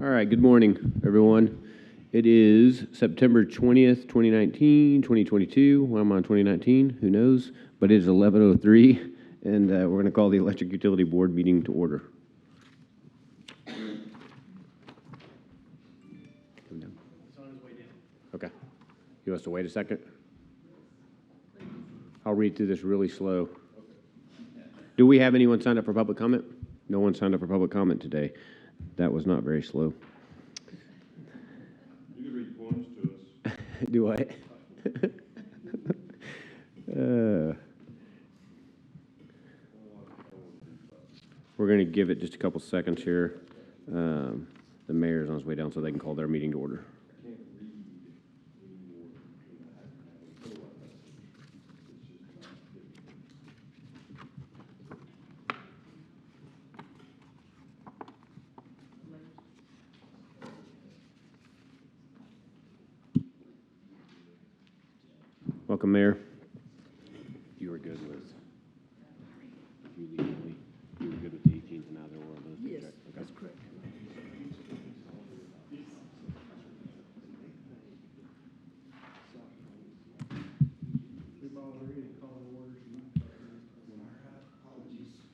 All right, good morning, everyone. It is September 20th, 2019, 2022. Well, I'm on 2019, who knows? But it is 11:03, and we're going to call the Electric Utility Board meeting to order. Come down. It's on his way down. Okay. You want us to wait a second? I'll read through this really slow. Do we have anyone signed up for public comment? No one signed up for public comment today. That was not very slow. You can read poems to us. Do I? We're going to give it just a couple seconds here. The mayor's on his way down so they can call their meeting to order. Welcome, Mayor. You were good with you were good with the 18th and now there were those. Yes, Okay. that's correct.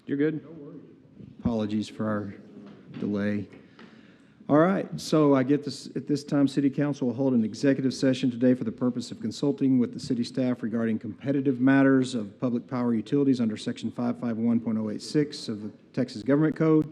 You're good. Apologies for our delay. All right, so I get this, at this time, City Council will hold an executive session today for the purpose of consulting with the city staff regarding competitive matters of public power utilities under Section 551.086 of the Texas Government Code,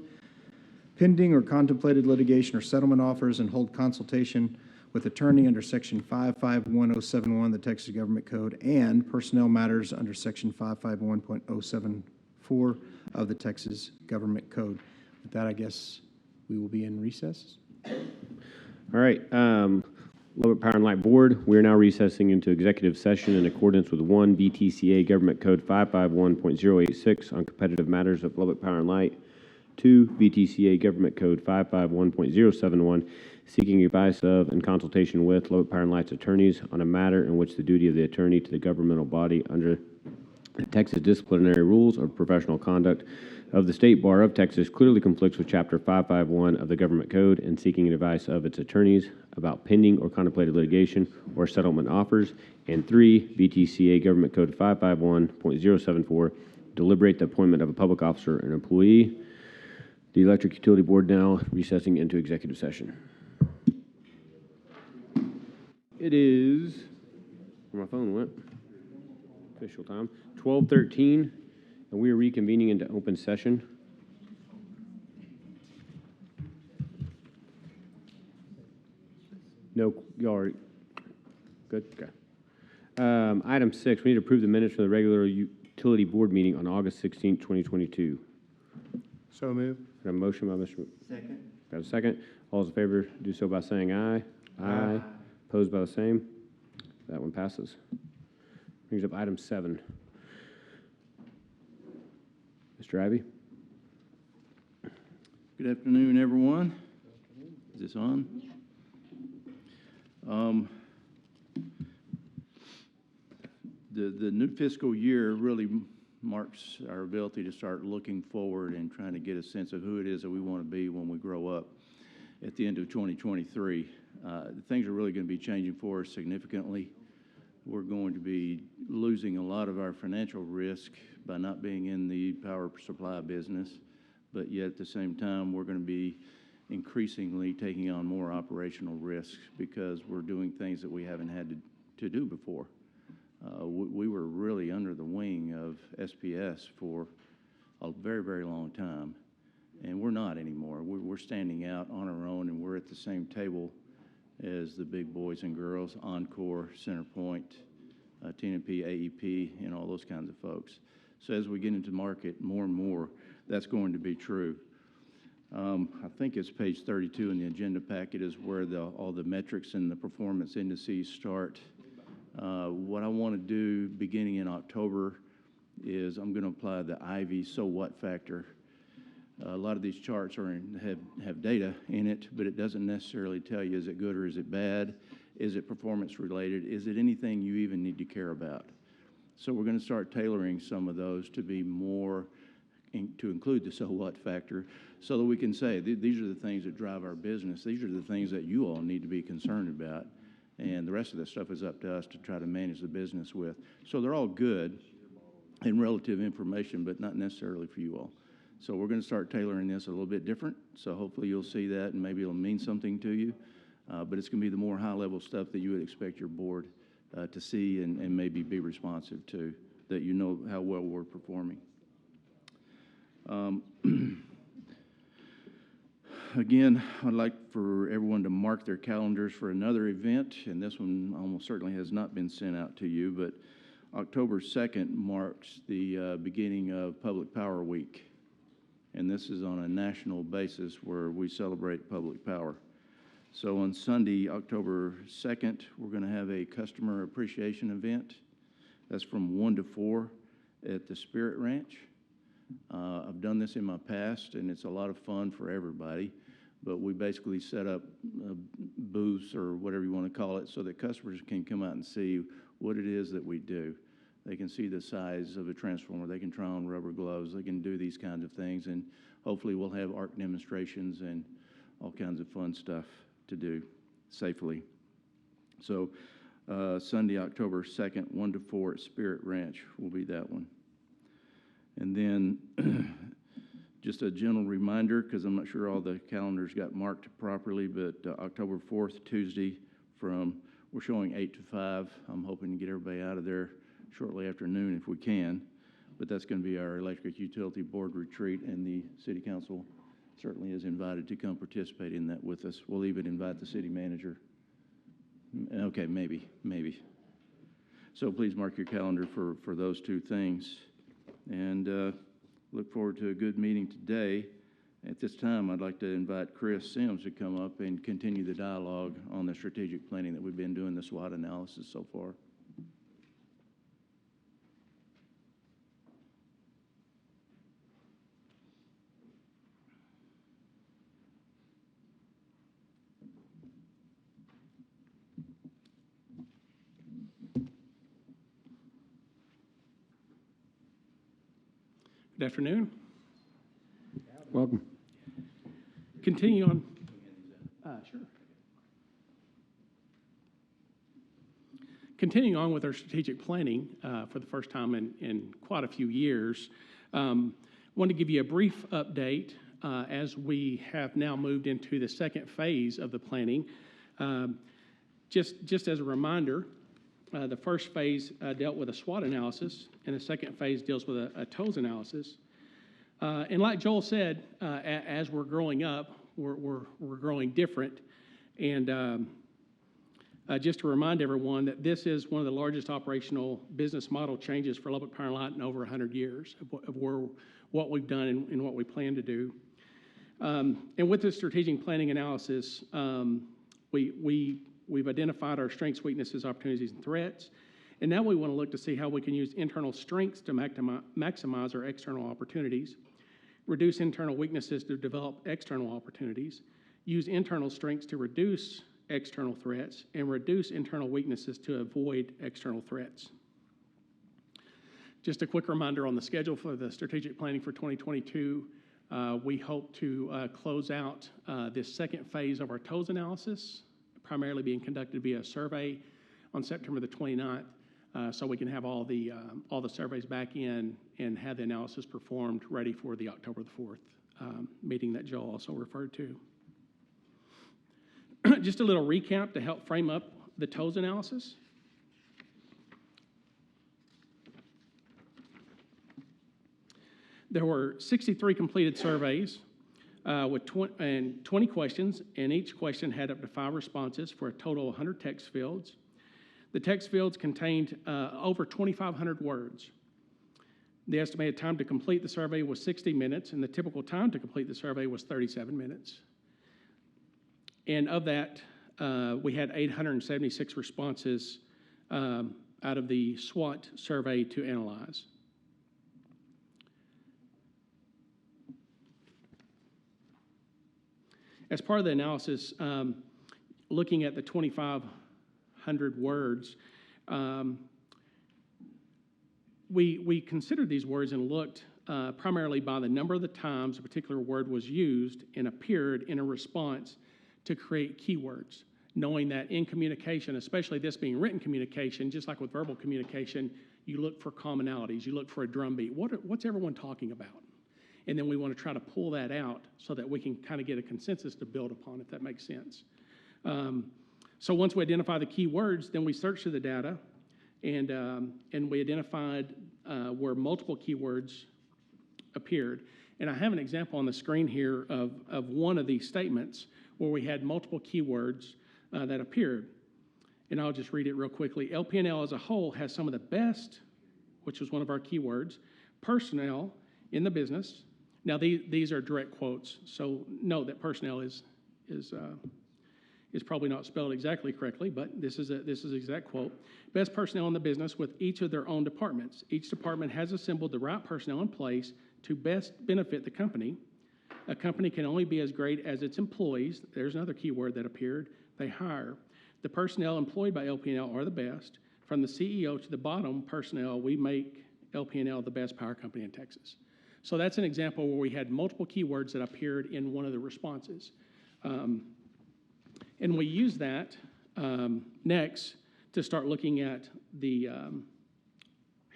pending or contemplated litigation or settlement offers, and hold consultation with attorney under Section 551.071 of the Texas Government Code, and personnel matters under Section 551.074 of the Texas Government Code. With that, I guess we will be in recess. All right. Lubbock Power and Light Board, we are now recessing into executive session in accordance with 1 BTCA Government Code 551.086 on competitive matters of Lubbock Power and Light, 2 BTCA Government Code 551.071, seeking advice of and consultation with Lubbock Power and Light's attorneys on a matter in which the duty of the attorney to the governmental body under the Texas disciplinary rules of professional conduct of the State Bar of Texas clearly conflicts with Chapter 551 of the Government Code, and seeking advice of its attorneys about pending or contemplated litigation or settlement offers. And 3, BTCA Government Code 551.074, deliberate the appointment of a public officer or an employee. The Electric Utility Board now recessing into executive session. It is, where my phone went, official time, 12:13. And we are reconvening into open session. No, y'all are good? Okay. Item 6, we need to approve the minutes from the regular utility board meeting on August 16th, 2022. So moved. Got a motion by Mr. Second. Got a second. All those in favor do so by saying aye. Aye. Opposed by the same. That one passes. Brings up item 7. Mr. Ivey? Good afternoon, everyone. Is this on? The new fiscal year really marks our ability to start looking forward and trying to get a sense of who it is that we want to be when we grow up at the end of 2023. Things are really going to be changing for us significantly. We're going to be losing a lot of our financial risk by not being in the power supply business, but yet at the same time, we're going to be increasingly taking on more operational risks because we're doing things that we haven't had to do before. We were really under the wing of SPS for a very, very long time, and we're not anymore. We're standing out on our own, and we're at the same table as the big boys and girls, Encore, CenterPoint, TNP, AEP, and all those kinds of folks. So as we get into market more and more, that's going to be true. I think it's page 32 in the agenda packet is where all the metrics and the performance indices start. What I want to do beginning in October is I'm going to apply the Ivy so what factor. A lot of these charts have data in it, but it doesn't necessarily tell you is it good or is it bad, is it performance related, is it anything you even need to care about. So we're going to start tailoring some of those to be more to include the so what factor so that we can say, these are the things that drive our business. These are the things that you all need to be concerned about. And the rest of this stuff is up to us to try to manage the business with. So they're all good and relative information, but not necessarily for you all. So we're going to start tailoring this a little bit different. So hopefully you'll see that and maybe it'll mean something to you. But it's going to be the more high-level stuff that you would expect your board to see and maybe be responsive to, that you know how well we're performing. Again, I'd like for everyone to mark their calendars for another event, and this one almost certainly has not been sent out to you, but October 2nd marks the beginning of Public Power Week, and this is on a national basis where we celebrate public power. So on Sunday, October 2nd, we're going to have a customer appreciation event. That's from 1 to 4 at the Spirit Ranch. I've done this in my past, and it's a lot of fun for everybody, but we basically set up booths or whatever you want to call it so that customers can come out and see what it is that we do. They can see the size of a transformer. They can try on rubber gloves. They can do these kinds of things, and hopefully we'll have arc demonstrations and all kinds of fun stuff to do safely. So Sunday, October 2nd, 1 to 4 at Spirit Ranch will be that one. And then just a general reminder, because I'm not sure all the calendars got marked properly, but October 4th, Tuesday, we're showing 8 to 5. I'm hoping to get everybody out of there shortly after noon if we can. But that's going to be our Electric Utility Board retreat, and the City Council certainly is invited to come participate in that with us. We'll even invite the city manager. Okay, maybe. So please mark your calendar for those two things. And look forward to a good meeting today. At this time, I'd like to invite Chris Sims to come up and continue the dialogue on the strategic planning that we've been doing, the SWOT analysis so far. Good afternoon. Welcome. Continue on. Sure. Continuing on with our strategic planning for the first time in quite a few years, want to give you a brief update as we have now moved into the second phase of the planning. Just as a reminder, the first phase dealt with a SWOT analysis, and the second phase deals with a TOES analysis. And like Joel said, as we're growing up, we're growing different. And just to remind everyone that this is one of the largest operational business model changes for Lubbock Power and Light in over 100 years of what we've done and what we plan to do. And with the strategic planning analysis, we've identified our strengths, weaknesses, opportunities, and threats. And now we want to look to see how we can use internal strengths to maximize our external opportunities, reduce internal weaknesses to develop external opportunities, use internal strengths to reduce external threats, and reduce internal weaknesses to avoid external threats. Just a quick reminder on the schedule for the strategic planning for 2022. We hope to close out this second phase of our TOES analysis, primarily being conducted via survey on September the 29th, so we can have all the surveys back in and have the analysis performed ready for the October the 4th meeting that Joel also referred to. Just a little recap to help frame up the TOES analysis. There were 63 completed surveys with 20 questions, and each question had up to 5 responses for a total of 100 text fields. The text fields contained over 2,500 words. The estimated time to complete the survey was 60 minutes, and the typical time to complete the survey was 37 minutes. And of that, we had 876 responses out of the SWOT survey to analyze. As part of the analysis, looking at the 2,500 words, we considered these words and looked primarily by the number of the times a particular word was used and appeared in a response to create keywords, knowing that in communication, especially this being written communication, just like with verbal communication, you look for commonalities, you look for a drumbeat. What's everyone talking about? And then we want to try to pull that out so that we can kind of get a consensus to build upon, if that makes sense. So once we identify the key words, then we search through the data, and we identified where multiple keywords appeared. And I have an example on the screen here of one of these statements where we had multiple keywords that appeared. And I'll just read it real quickly. LP&L as a whole has some of the best, which was one of our keywords, personnel in the business. Now, these are direct quotes, so note that personnel is probably not spelled exactly correctly, but this is an exact quote. Best personnel in the business with each of their own departments. Each department has assembled the right personnel in place to best benefit the company. A company can only be as great as its employees. There's another keyword that appeared. They hire. The personnel employed by LP&L are the best. From the CEO to the bottom personnel, we make LP&L the best power company in Texas. So that's an example where we had multiple keywords that appeared in one of the responses. And we use that next to start looking at the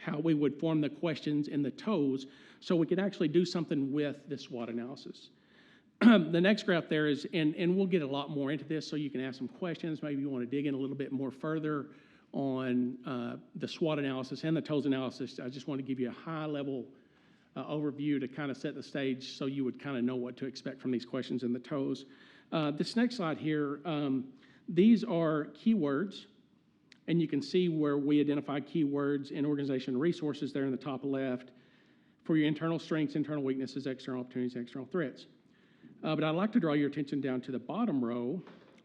how we would form the questions in the toes so we could actually do something with this SWOT analysis. The next graph there is, and we'll get a lot more into this so you can ask some questions. Maybe you want to dig in a little bit more further on the SWOT analysis and the toes analysis. I just want to give you a high-level overview to kind of set the stage so you would kind of know what to expect from these questions in the toes. This next slide here, these are keywords, and you can see where we identified keywords in organization resources there in the top left for your internal strengths, internal weaknesses, external opportunities, external threats. But I'd like to draw your attention down to the bottom row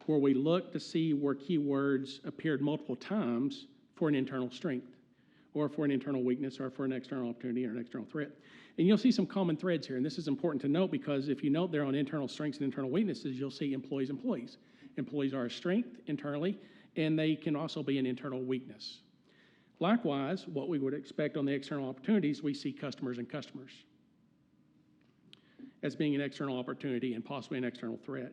where we look to see where keywords appeared multiple times for an internal strength or for an internal weakness or for an external opportunity or an external threat. And you'll see some common threads here, and this is important to note because if you note there on internal strengths and internal weaknesses, you'll see employees. Employees are a strength internally, and they can also be an internal weakness. Likewise, what we would expect on the external opportunities, we see customers and customers as being an external opportunity and possibly an external threat.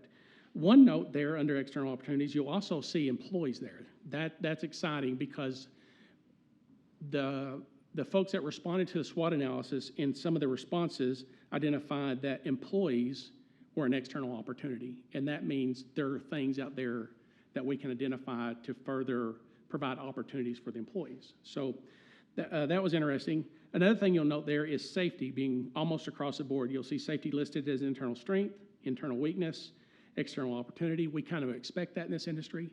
One note there under external opportunities, you'll also see employees there. That's exciting because the folks that responded to the SWOT analysis in some of the responses identified that employees were an external opportunity, and that means there are things out there that we can identify to further provide opportunities for the employees. So that was interesting. Another thing you'll note there is safety being almost across the board. You'll see safety listed as internal strength, internal weakness, external opportunity. We kind of expect that in this industry.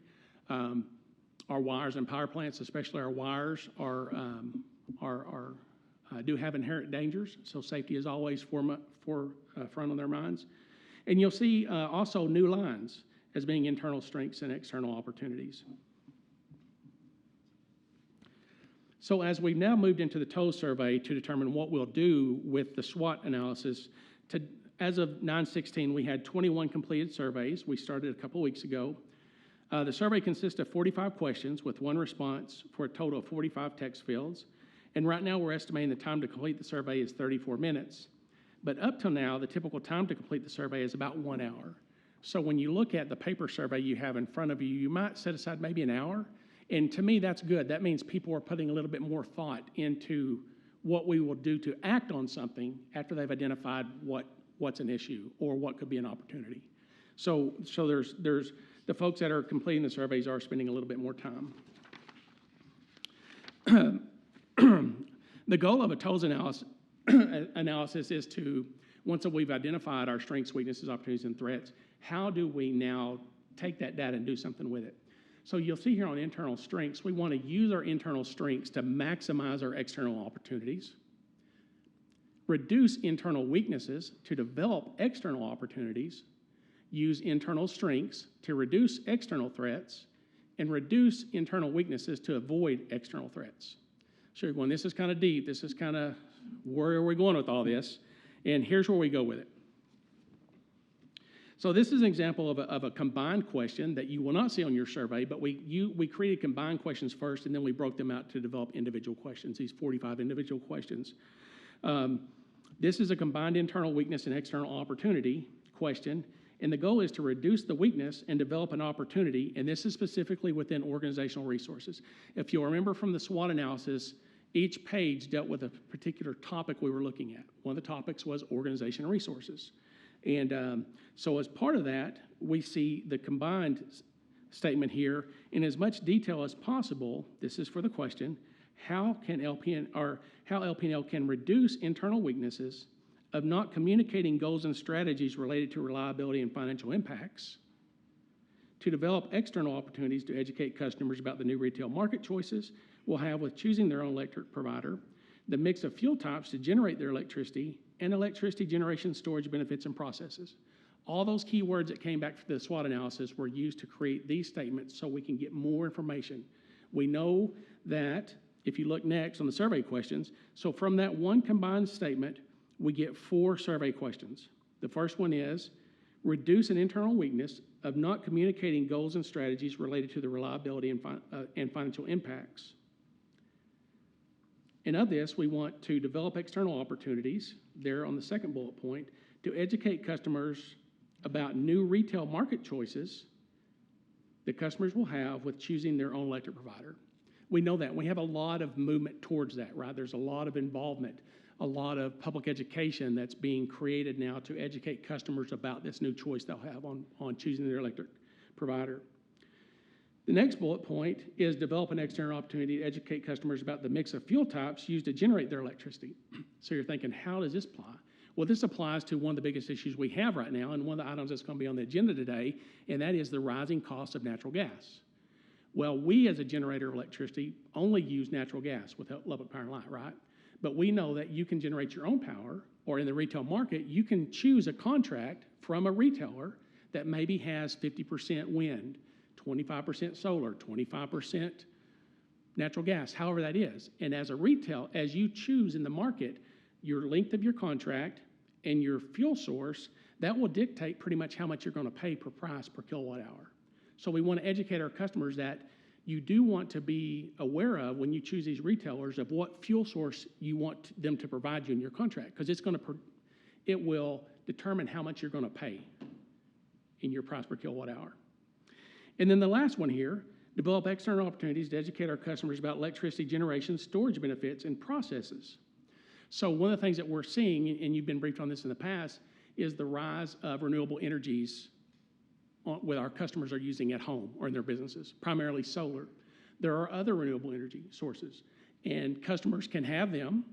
Our wires and power plants, especially our wires, do have inherent dangers, so safety is always front on their minds. And you'll see also new lines as being internal strengths and external opportunities. So as we've now moved into the TOES survey to determine what we'll do with the SWOT analysis, as of 9/16, we had 21 completed surveys. We started a couple weeks ago. The survey consists of 45 questions with one response for a total of 45 text fields. And right now, we're estimating the time to complete the survey is 34 minutes. But up till now, the typical time to complete the survey is about 1 hour. So when you look at the paper survey you have in front of you, you might set aside maybe an hour. And to me, that's good. That means people are putting a little bit more thought into what we will do to act on something after they've identified what's an issue or what could be an opportunity. So there's the folks that are completing the surveys are spending a little bit more time. The goal of a TOES analysis is to, once we've identified our strengths, weaknesses, opportunities, and threats, how do we now take that data and do something with it? So you'll see here on internal strengths, we want to use our internal strengths to maximize our external opportunities, reduce internal weaknesses to develop external opportunities, use internal strengths to reduce external threats, and reduce internal weaknesses to avoid external threats. So you're going, this is kind of deep. This is kind of, where are we going with all this? And here's where we go with it. So this is an example of a combined question that you will not see on your survey, but we created combined questions first, and then we broke them out to develop individual questions, these 45 individual questions. This is a combined internal weakness and external opportunity question, and the goal is to reduce the weakness and develop an opportunity, and this is specifically within organizational resources. If you'll remember from the SWOT analysis, each page dealt with a particular topic we were looking at. One of the topics was organization and resources. And so as part of that, we see the combined statement here in as much detail as possible. This is for the question, how LP&L can reduce internal weaknesses of not communicating goals and strategies related to reliability and financial impacts, to develop external opportunities to educate customers about the new retail market choices we'll have with choosing their own electric provider, the mix of fuel types to generate their electricity, and electricity generation, storage benefits, and processes. All those key words that came back from the SWOT analysis were used to create these statements so we can get more information. We know that if you look next on the survey questions, so from that one combined statement, we get 4 survey questions. The first one is, reduce an internal weakness of not communicating goals and strategies related to the reliability and financial impacts. And of this, we want to develop external opportunities, there on the second bullet point, to educate customers about new retail market choices that customers will have with choosing their own electric provider. We know that. We have a lot of movement towards that, right? There's a lot of involvement, a lot of public education that's being created now to educate customers about this new choice they'll have on choosing their electric provider. The next bullet point is develop an external opportunity to educate customers about the mix of fuel types used to generate their electricity. So you're thinking, how does this apply? Well, this applies to one of the biggest issues we have right now, and one of the items that's going to be on the agenda today, and that is the rising cost of natural gas. Well, we as a generator of electricity only use natural gas with Lubbock Power and Light, right? But we know that you can generate your own power, or in the retail market, you can choose a contract from a retailer that maybe has 50% wind, 25% solar, 25% natural gas, however that is. And as you choose in the market, your length of your contract and your fuel source, that will dictate pretty much how much you're going to pay per price per kilowatt hour. So we want to educate our customers that you do want to be aware of when you choose these retailers of what fuel source you want them to provide you in your contract, because it will determine how much you're going to pay in your price per kilowatt hour. And then the last one here, develop external opportunities to educate our customers about electricity generation, storage benefits, and processes. So one of the things that we're seeing, and you've been briefed on this in the past, is the rise of renewable energies what our customers are using at home or in their businesses, primarily solar. There are other renewable energy sources, and customers can have them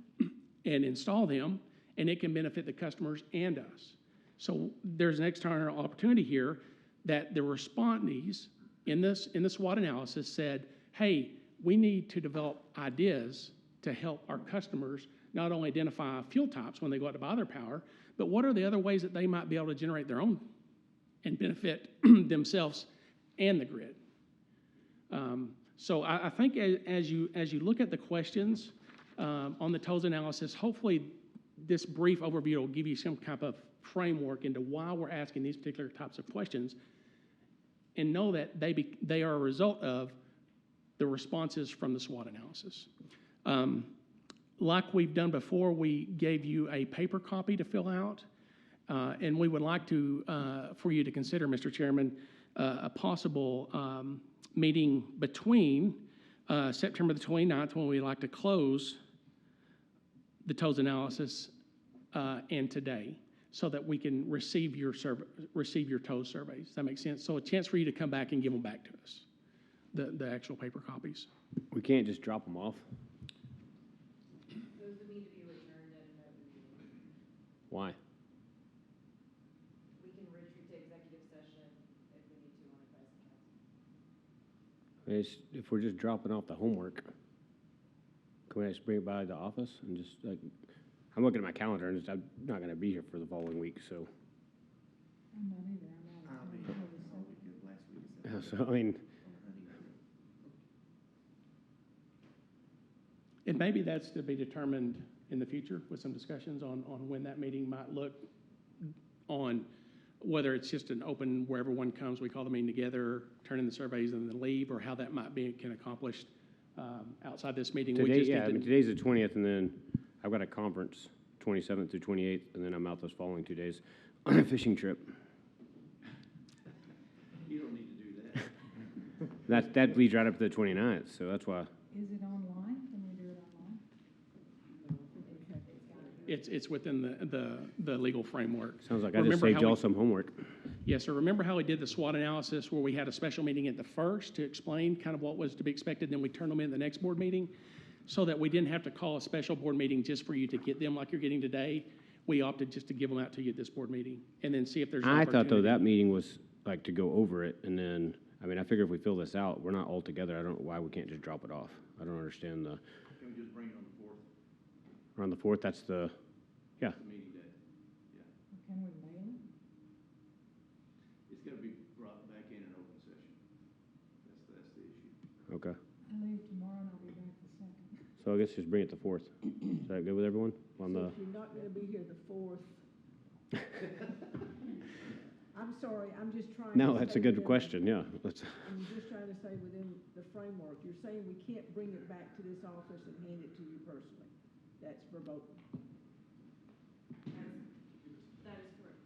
and install them, and it can benefit the customers and us. So there's an external opportunity here that the respondees in the SWOT analysis said, hey, we need to develop ideas to help our customers not only identify fuel types when they go out to buy their power, but what are the other ways that they might be able to generate their own and benefit themselves and the grid. So I think as you look at the questions on the TOES analysis, hopefully this brief overview will give you some kind of framework into why we're asking these particular types of questions, and know that they are a result of the responses from the SWOT analysis. Like we've done before, we gave you a paper copy to fill out. And we would like to, for you to consider, Mr. Chairman, a possible meeting between September the 29th, when we'd like to close the TOES analysis, and today, so that we can receive your TOES surveys. Does that make sense? So a chance for you to come back and give them back to us, the actual paper copies. We can't just drop them off. Those would need to be returned and a review. Why? We can retreat to executive session if we need to on advice and counsel. If we're just dropping off the homework, can we just bring it by the office and just like, I'm looking at my calendar and I'm not going to be here for the following week, so. I'm not either. I'm out of town. So, I mean, And maybe that's to be determined in the future with some discussions on when that meeting might look, on whether it's just an open where everyone comes, we call the meeting together, turn in the surveys and then leave, or how that might be accomplished outside this meeting. today's the 20th, and then I've got a conference 27th through 28th, and then I'm out those following 2 days on a fishing trip. You don't need to do that. That bleeds right up to the 29th, so that's why. Is it online? Can we do it online? It's within the legal framework. Sounds like I just Remember saved how y'all we- some homework. Yes, sir. Remember how we did the SWOT analysis where we had a special meeting at the first to explain kind of what was to be expected, then we turned them in the next board meeting? So that we didn't have to call a special board meeting just for you to get them like you're getting today. We opted just to give them out to you at this board meeting and then see if there's an I thought, though, opportunity. that meeting was like to go over it, and then, I mean, I figure if we fill this out, we're not all together. I don't know why we can't just drop it off. I don't understand the, Can we just bring it on the 4th, around the 4th, that's the, yeah. the meeting day? Yeah. Can we mail it? It's gonna be brought back in an open session. That's the issue. Okay. I leave tomorrow and I'll be back the 2nd. So I guess just bring it to 4th. Is that good with everyone? On So the, if you're not gonna be here the 4th. I'm sorry, I'm just trying to. no, that's a stay good within- question, yeah. Let's, I'm just trying to stay within the framework. You're saying we can't bring it back to this office and hand it to you personally. That's verboten. That is correct.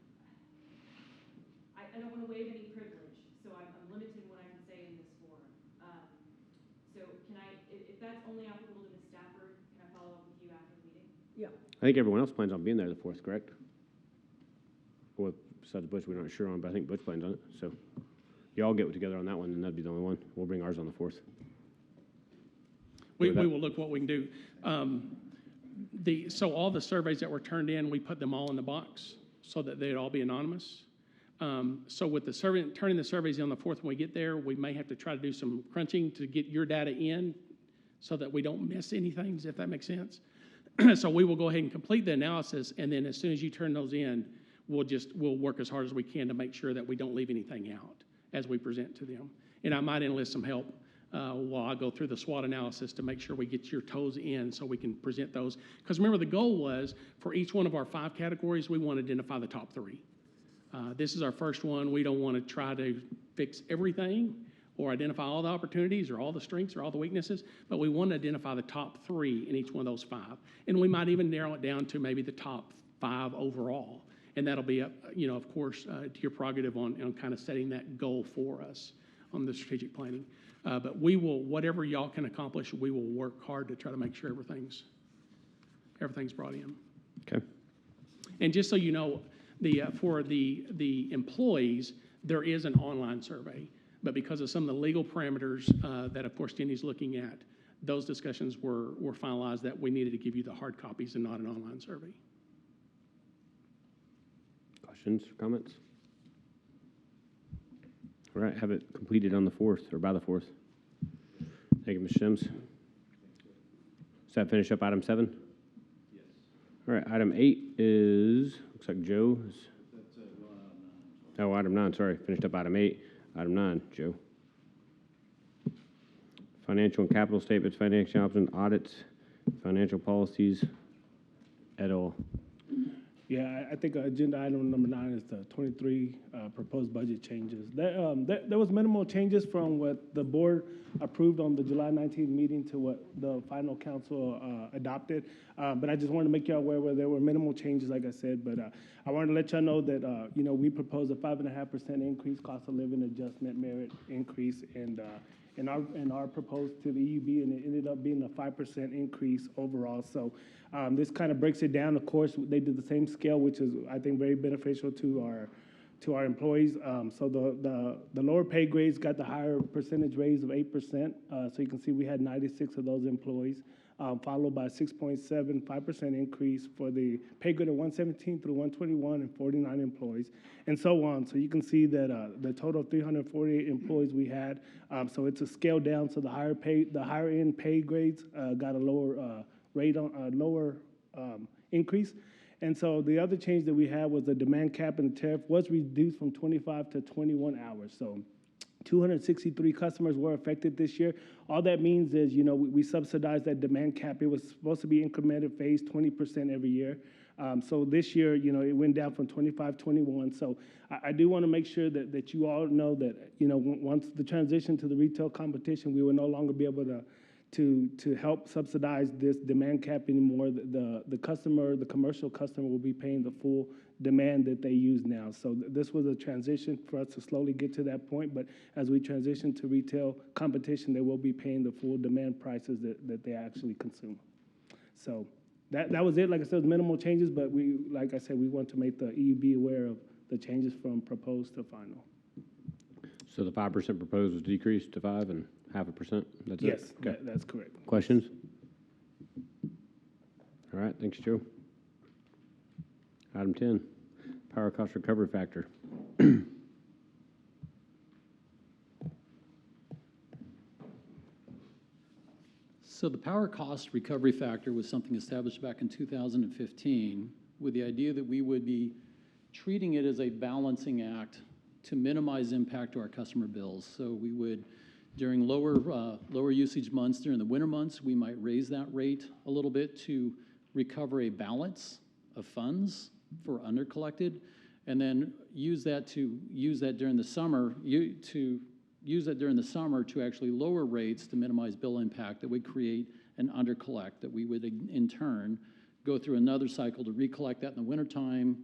I don't want to waive any privilege, so I'm limited in what I can say in this forum. So can I, if that's only applicable to Ms. Stafford, can I follow up with you after the meeting? Yeah, I think everyone else plans on being there the 4th, correct? Well, besides Butch, we're not sure on, but I think Butch plans on it, so y'all get together on that one, and that'd be the only one. We'll bring ours on the 4th. We With that- will look what we can do. So all the surveys that were turned in, we put them all in the box so that they'd all be anonymous. So with the survey, turning the surveys in on the 4th, when we get there, we may have to try to do some crunching to get your data in so that we don't miss anything, if that makes sense. So we will go ahead and complete the analysis, and then as soon as you turn those in, we'll work as hard as we can to make sure that we don't leave anything out as we present to them. And I might enlist some help while I go through the SWOT analysis to make sure we get your toes in so we can present those. Because remember, the goal was for each one of our 5 categories, we want to identify the top 3. This is our first one. We don't want to try to fix everything or identify all the opportunities or all the strengths or all the weaknesses, but we want to identify the top 3 in each one of those 5. And we might even narrow it down to maybe the top 5 overall. And that'll be, of course, to your prerogative on kind of setting that goal for us on the strategic planning. But we will, whatever y'all can accomplish, we will work hard to try to make sure everything's brought in. Okay. And just so you know, for the employees, there is an online survey. But because of some of the legal parameters that, of course, Jenny's looking at, those discussions were finalized that we needed to give you the hard copies and not an online survey. Questions or comments? All right, have it completed on the 4th, or by the 4th. Thank you, Mr. Sims. Does that finish up item 7? Yes. All right, item 8 is, looks like Joe is, That's, item 9. oh, item 9, sorry, finished up item 8. Item 9, Joe. Financial and capital statements, financial options, audits, financial policies, et al. Yeah, I think agenda item number 9 is the 23 proposed budget changes. There was minimal changes from what the board approved on the July 19th meeting to what the final council adopted. But I just wanted to make you aware where there were minimal changes, like I said. But I wanted to let y'all know that, we proposed a 5.5% increase, cost of living adjustment, merit increase, and our proposed to the EUB, and it ended up being a 5% increase overall. So this kind of breaks it down. Of course, they did the same scale, which is, I think, very beneficial to our employees. So the lower pay grades got the higher percentage raise of 8%. So you can see we had 96 of those employees, followed by a 6.75% increase for the pay grade of 117 through 121 and 49 employees, and so on. So you can see that the total of 348 employees we had. So it's a scale down. So the higher end pay grades got a lower rate on lower increase. And so the other change that we had was the demand cap and the tariff was reduced from 25 to 21 hours. So 263 customers were affected this year. All that means is, we subsidized that demand cap. It was supposed to be incremented phase 20% every year. So this year, it went down from 25, 21. So I do want to make sure that you all know that, once the transition to the retail competition, we will no longer be able to help subsidize this demand cap anymore. The customer, the commercial customer will be paying the full demand that they use now. So this was a transition for us to slowly get to that point, but as we transition to retail competition, they will be paying the full demand prices that they actually consume. So that was it. Like I said, minimal changes, but like I said, we want to make the EUB aware of the changes from proposed to final. So the 5% proposed was decreased to 5.5%? That's it? Yes, Okay. that's correct. Questions? All right, thanks, Joe. Item 10, power cost recovery factor. So the power cost recovery factor was something established back in 2015 with the idea that we would be treating it as a balancing act to minimize impact to our customer bills. So we would, during lower usage months, during the winter months, we might raise that rate a little bit to recover a balance of funds for undercollected, and then use that during the summer to actually lower rates to minimize bill impact that would create an undercollect that we would in turn go through another cycle to recollect that in the wintertime.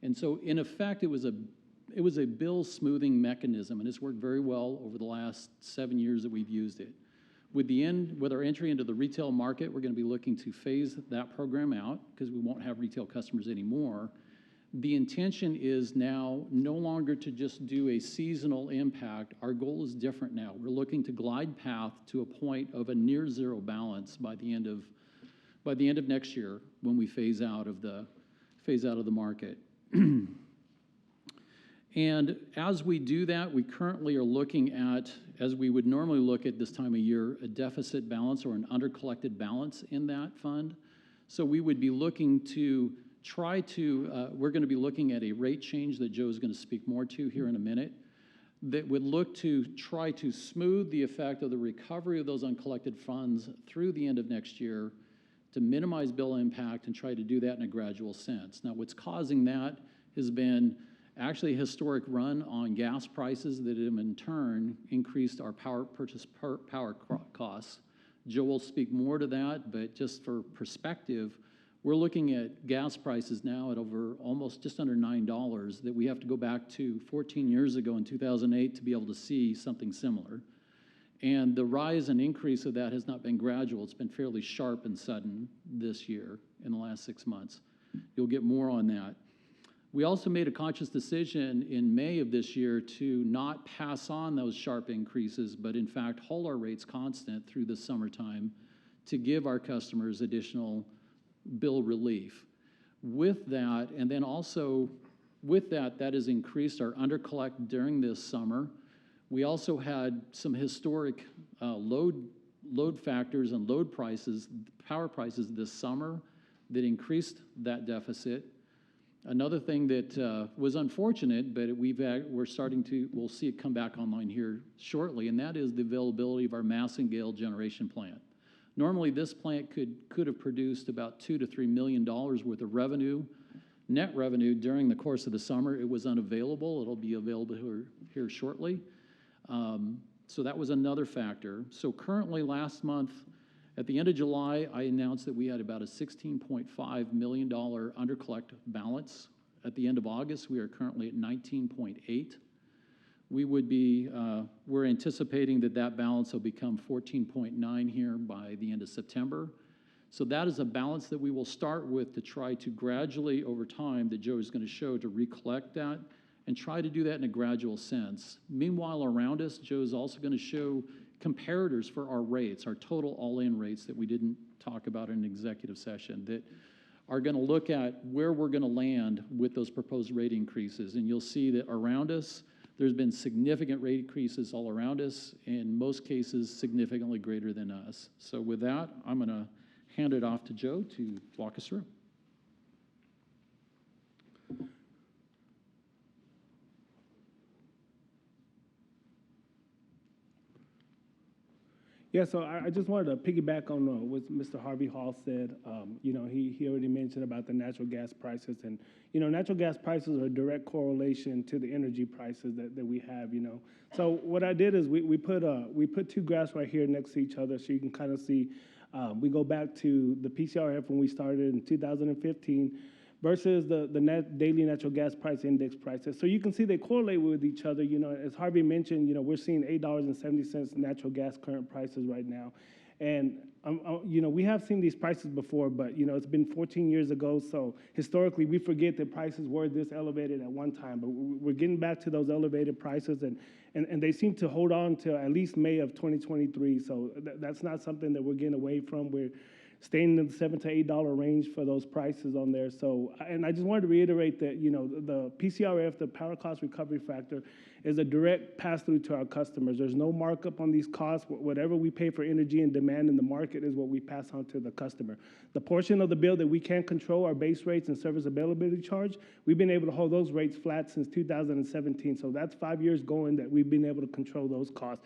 And so in effect, it was a bill smoothing mechanism, and it's worked very well over the last 7 years that we've used it. With our entry into the retail market, we're going to be looking to phase that program out because we won't have retail customers anymore. The intention is now no longer to just do a seasonal impact. Our goal is different now. We're looking to glide path to a point of a near zero balance by the end of next year when we phase out of the market. And as we do that, we currently are looking at, as we would normally look at this time of year, a deficit balance or an undercollected balance in that fund. So we would be looking to we're going to be looking at a rate change that Joe is going to speak more to here in a minute, that would look to try to smooth the effect of the recovery of those uncollected funds through the end of next year to minimize bill impact and try to do that in a gradual sense. Now, what's causing that has been actually a historic run on gas prices that have in turn increased our power costs. Joe will speak more to that, but just for perspective, we're looking at gas prices now at over almost just under $9 that we have to go back to 14 years ago in 2008 to be able to see something similar. And the rise and increase of that has not been gradual. It's been fairly sharp and sudden this year in the last 6 months. You'll get more on that. We also made a conscious decision in May of this year to not pass on those sharp increases, but in fact hold our rates constant through the summertime to give our customers additional bill relief. With that, and then also with that has increased our undercollect during this summer. We also had some historic load factors and load prices, power prices this summer that increased that deficit. Another thing that was unfortunate, but we'll see it come back online here shortly, and that is the availability of our Massengale generation plant. Normally, this plant could have produced about $2 to $3 million worth of revenue, net revenue during the course of the summer. It was unavailable. It'll be available here shortly. So that was another factor. So currently, last month, at the end of July, I announced that we had about a $16.5 million undercollect balance. At the end of August, we are currently at 19.8. We're anticipating that balance will become 14.9 here by the end of September. So that is a balance that we will start with to try to gradually, over time, that Joe is going to show, to recollect that and try to do that in a gradual sense. Meanwhile, around us, Joe is also going to show comparators for our rates, our total all-in rates that we didn't talk about in an executive session, that are going to look at where we're going to land with those proposed rate increases. And you'll see that around us, there's been significant rate increases all around us, in most cases significantly greater than us. So with that, I'm going to hand it off to Joe to walk us through. Yeah, so I just wanted to piggyback on what Mr. Harvey Hall said. You know, he already mentioned about the natural gas prices, and, you know, natural gas prices are a direct correlation to the energy prices that we have, you know. So what I did is we put two graphs right here next to each other so you can kind of see. We go back to the PCRF when we started in 2015 versus the daily natural gas price index prices. So you can see they correlate with each other. You know, as Harvey mentioned, you know, we're seeing $8.70 natural gas current prices right now. And, you know, we have seen these prices before, but, you know, it's been 14 years ago. So historically, we forget that prices were this elevated at one time. But we're getting back to those elevated prices, and they seem to hold on to at least May of 2023. So that's not something that we're getting away from. We're staying in the $7 to $8 range for those prices on there. So, and I just wanted to reiterate that, you know, the PCRF, the power cost recovery factor, is a direct pass-through to our customers. There's no markup on these costs. Whatever we pay for energy and demand in the market is what we pass on to the customer. The portion of the bill that we can't control, our base rates and service availability charge, we've been able to hold those rates flat since 2017. So that's 5 years going that we've been able to control those costs.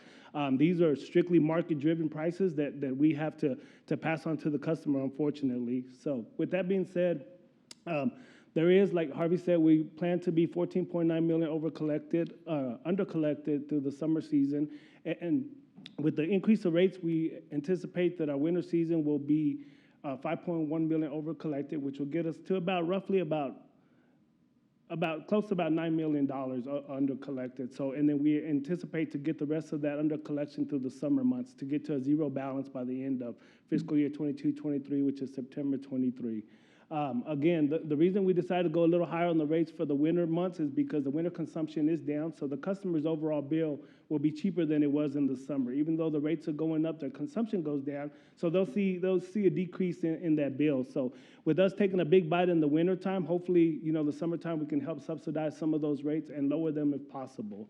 These are strictly market-driven prices that we have to pass on to the customer, unfortunately. So with that being said, there is, like Harvey said, we plan to be 14.9 million undercollected through the summer season. And with the increase of rates, we anticipate that our winter season will be 5.1 million overcollected, which will get us to roughly about close to about $9 million undercollected. So, and then we anticipate to get the rest of that under collection through the summer months to get to a zero balance by the end of fiscal year 22-23, which is September 23. Again, the reason we decided to go a little higher on the rates for the winter months is because the winter consumption is down, so the customer's overall bill will be cheaper than it was in the summer. Even though the rates are going up, their consumption goes down, so they'll see a decrease in that bill. So with us taking a big bite in the winter time, hopefully, you know, the summertime we can help subsidize some of those rates and lower them if possible.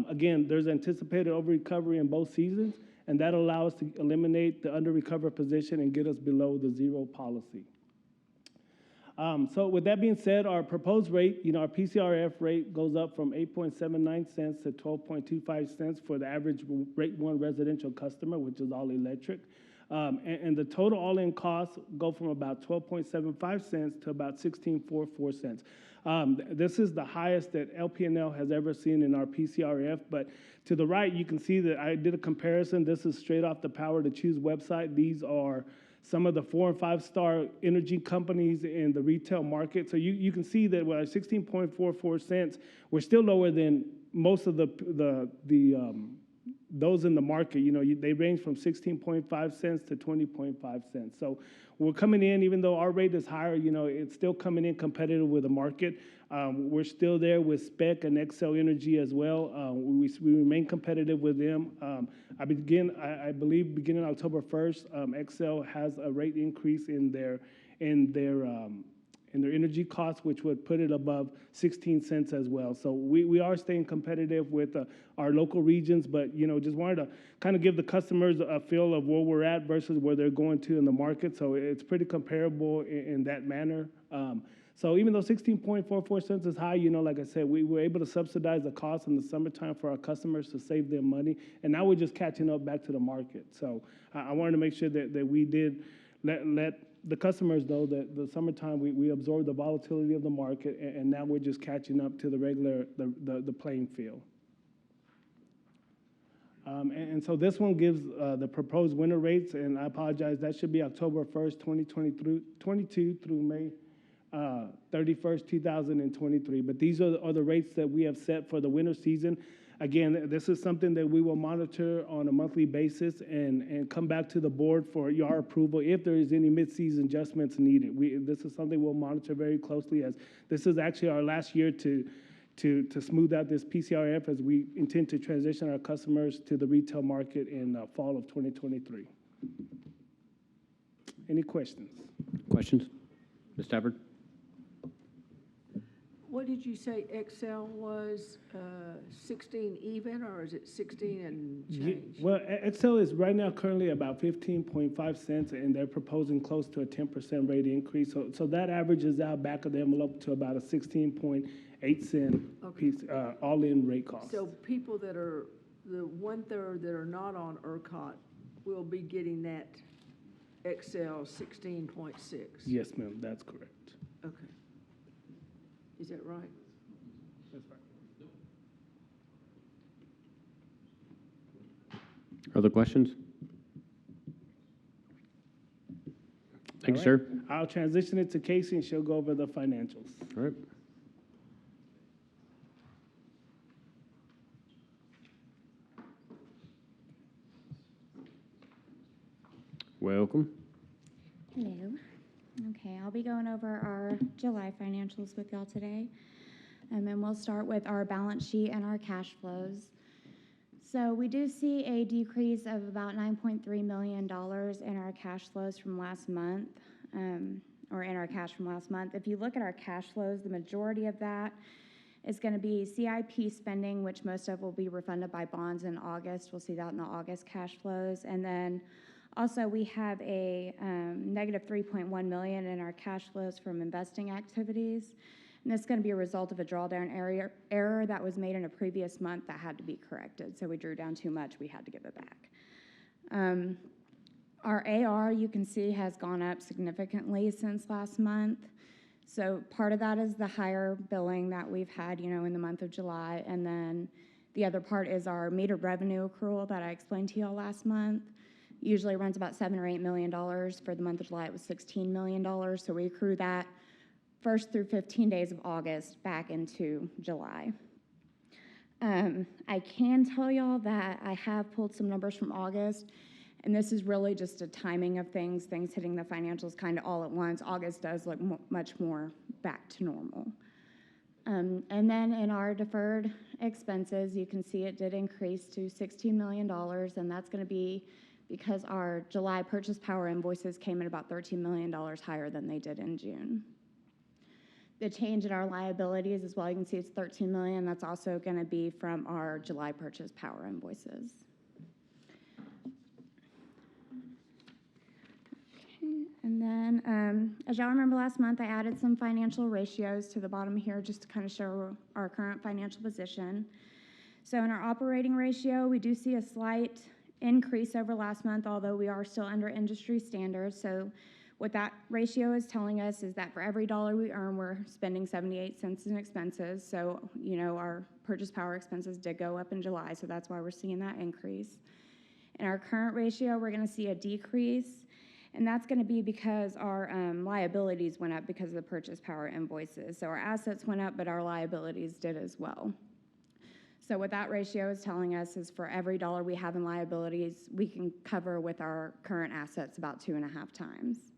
Again, there's anticipated over-recovery in both seasons, and that'll allow us to eliminate the under-recover position and get us below the zero policy. So with that being said, our proposed rate, you know, our PCRF rate goes up from 8.79 cents to 12.25 cents for the average rate one residential customer, which is all electric. And the total all-in costs go from about 12.75 cents to about 16.44 cents. This is the highest that LP&L has ever seen in our PCRF, but to the right, you can see that I did a comparison. This is straight off the Power to Choose website. These are some of the 4- and 5-star energy companies in the retail market. So you can see that with our 16.44 cents, we're still lower than most of those in the market. You know, they range from 16.5 cents to 20.5 cents. So we're coming in, even though our rate is higher, you know, it's still coming in competitive with the market. We're still there with Spec and Xcel Energy as well. We remain competitive with them. I believe beginning October 1st, Xcel has a rate increase in their energy costs, which would put it above 16 cents as well. So we are staying competitive with our local regions, but, you know, just wanted to kind of give the customers a feel of where we're at versus where they're going to in the market. So it's pretty comparable in that manner. So even though 16.44 cents is high, you know, like I said, we were able to subsidize the cost in the summertime for our customers to save them money. And now we're just catching up back to the market. So I wanted to make sure that we did let the customers know that the summertime we absorb the volatility of the market, and now we're just catching up to the regular, the playing field. And so this one gives the proposed winter rates, and I apologize, that should be October 1st, 2022 through May 31st, 2023. But these are the rates that we have set for the winter season. Again, this is something that we will monitor on a monthly basis and come back to the board for your approval if there is any mid-season adjustments needed. This is something we'll monitor very closely, as this is actually our last year to smooth out this PCRF, as we intend to transition our customers to the retail market in fall of 2023. Any questions? Questions? Ms. Stafford? What did you say Excel was, 16 even, or is it 16 and change? Well, Excel is right now currently about 15.5 cents, and they're proposing close to a 10% rate increase. So that averages out back of the envelope to about a 16.8 cent piece, all-in rate cost. So people that are, the 1/3 that are not on ERCOT we'll be getting that Excel 16.6. Yes, ma'am, that's correct. Okay. Is that right? That's right. Other questions? Thank you, All right. sir. I'll transition it to Casey, and she'll go over the financials. All right. Welcome. Hello. Okay, I'll be going over our July financials with y'all today. And we'll start with our balance sheet and our cash flows. So we do see a decrease of about $9.3 million in our cash flows from last month, or in our cash from last month. If you look at our cash flows, the majority of that is going to be CIP spending, which most of will be refunded by bonds in August. We'll see that in the August cash flows. And then also we have a negative $3.1 million in our cash flows from investing activities. And this is going to be a result of a drawdown error that was made in a previous month that had to be corrected. So we drew down too much, we had to give it back. Our AR, you can see, has gone up significantly since last month. So part of that is the higher billing that we've had, in the month of July. And then the other part is our metered revenue accrual that I explained to y'all last month. Usually runs about $7 or $8 million. For the month of July, it was $16 million. So we accrue that first through 15 days of August back into July. I can tell y'all that I have pulled some numbers from August, and this is really just a timing of things hitting the financials kind of all at once. August does look much more back to normal. And then in our deferred expenses, you can see it did increase to $16 million, and that's going to be because our July purchase power invoices came in about $13 million higher than they did in June. The change in our liabilities as well, you can see it's $13 million. That's also going to be from our July purchase power invoices. Okay. And then, as y'all remember last month, I added some financial ratios to the bottom here just to kind of show our current financial position. So in our operating ratio, we do see a slight increase over last month, although we are still under industry standards. So what that ratio is telling us is that for every dollar we earn, we're spending 78 cents in expenses. So, our purchase power expenses did go up in July, so that's why we're seeing that increase. In our current ratio, we're going to see a decrease, and that's going to be because our liabilities went up because of the purchase power invoices. So our assets went up, but our liabilities did as well. So what that ratio is telling us is for every dollar we have in liabilities, we can cover with our current assets about 2.5 times.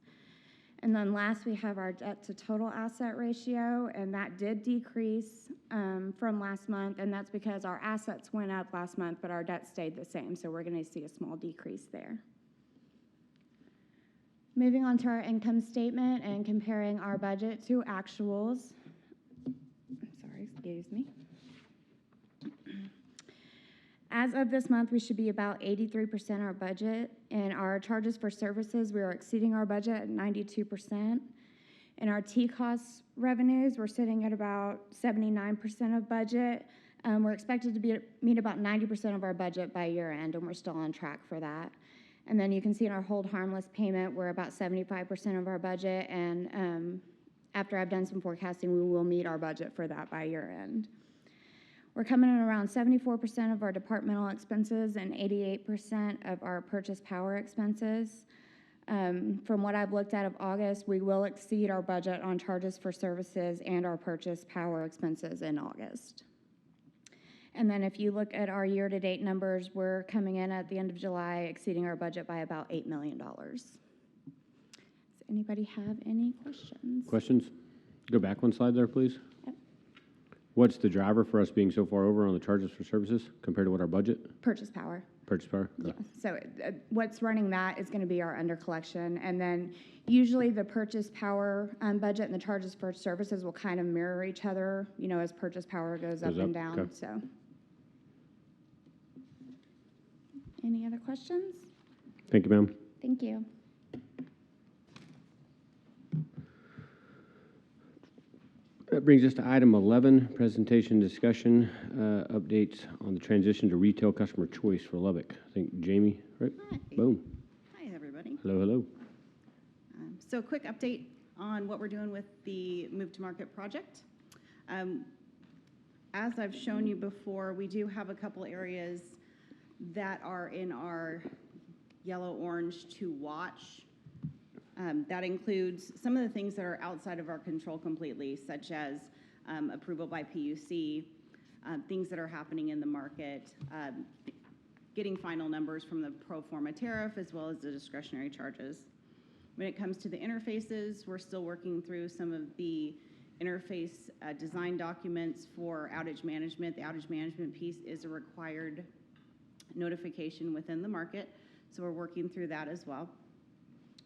And then last, we have our debt to total asset ratio, and that did decrease from last month, and that's because our assets went up last month, but our debt stayed the same, so we're going to see a small decrease there. Moving on to our income statement and comparing our budget to actuals. Excuse me. As of this month, we should be about 83% our budget. In our charges for services, we are exceeding our budget at 92%. In our TCOS revenues, we're sitting at about 79% of budget. We're expected to meet about 90% of our budget by year end, and we're still on track for that. And then you can see in our hold harmless payment, we're about 75% of our budget, and after I've done some forecasting, we will meet our budget for that by year end. We're coming in around 74% of our departmental expenses and 88% of our purchase power expenses. From what I've looked at of August, we will exceed our budget on charges for services and our purchase power expenses in August. And then if you look at our year-to-date numbers, we're coming in at the end of July exceeding our budget by about $8 million. Does anybody have any questions? Questions? Go back one slide there, please. Yep. What's the driver for us being so far over on the charges for services compared to what our budget? Purchase power. Purchase power? Yeah, so what's running that is going to be our under collection, and then usually the purchase power budget and the charges for services will kind of mirror each other, as purchase power goes up and down. Okay. So, any other questions? Thank you, ma'am. Thank you. brings us to item 11, presentation discussion, updates on the transition to retail customer choice for Lubbock. I think Jamie, right? Hi. Boom. Hi, everybody. Hello, hello. So a quick update on what we're doing with the Move to Market project. As I've shown you before, we do have a couple areas that are in our yellow-orange to watch. That includes some of the things that are outside of our control completely, such as approval by PUC, things that are happening in the market, getting final numbers from the pro forma tariff, as well as the discretionary charges. When it comes to the interfaces, we're still working through some of the interface design documents for outage management. The outage management piece is a required notification within the market, so we're working through that as well.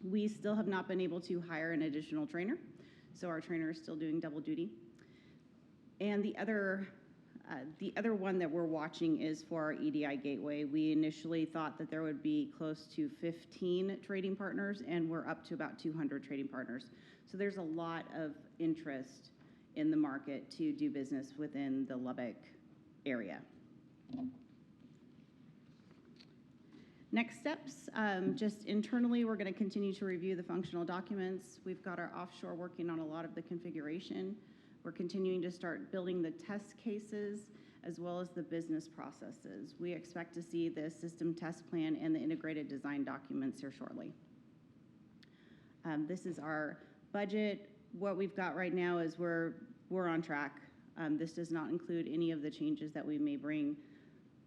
We still have not been able to hire an additional trainer, so our trainer is still doing double duty. And the other one that we're watching is for our EDI gateway. We initially thought that there would be close to 15 trading partners, and we're up to about 200 trading partners. So there's a lot of interest in the market to do business within the Lubbock area. Next steps, just internally, we're going to continue to review the functional documents. We've got our offshore working on a lot of the configuration. We're continuing to start building the test cases as well as the business processes. We expect to see the system test plan and the integrated design documents here shortly. This is our budget. What we've got right now is we're on track. This does not include any of the changes that we may bring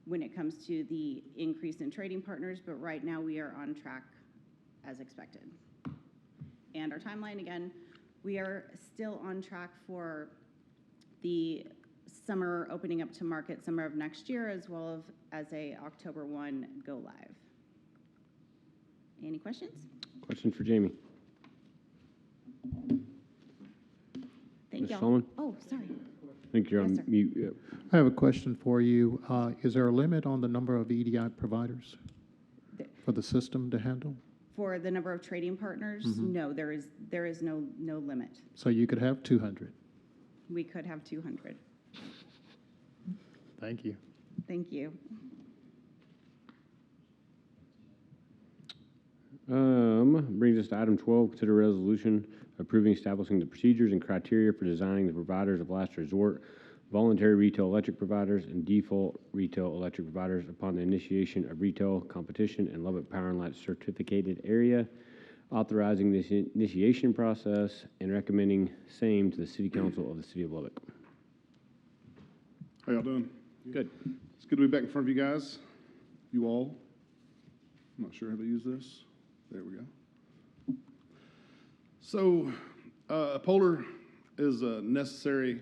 when it comes to the increase in trading partners, but right now we are on track as expected. And our timeline, again, we are still on track for the summer opening up to market, summer of next year, as well as a October 1 go live. Any questions? Question for Jamie. Thank Ms. y'all. Solomon? Oh, sorry. I think you're Yes, on sir. mute. Yeah. I have a question for you. Is there a limit on the number of EDI providers for the system to handle? For the number of trading partners, no, there is no limit. So you could have 200. We could have 200. Thank you. Thank you. Brings us to item 12, consider resolution approving establishing the procedures and criteria for designing the providers of last resort, voluntary retail electric providers, and default retail electric providers upon the initiation of retail competition in Lubbock Power and Light certificated area, authorizing this initiation process and recommending same to the City Council of the City of Lubbock. How y'all doing? Good. It's good to be back in front of you guys, you all. I'm not sure how to use this. There we go. So, a polar is a necessary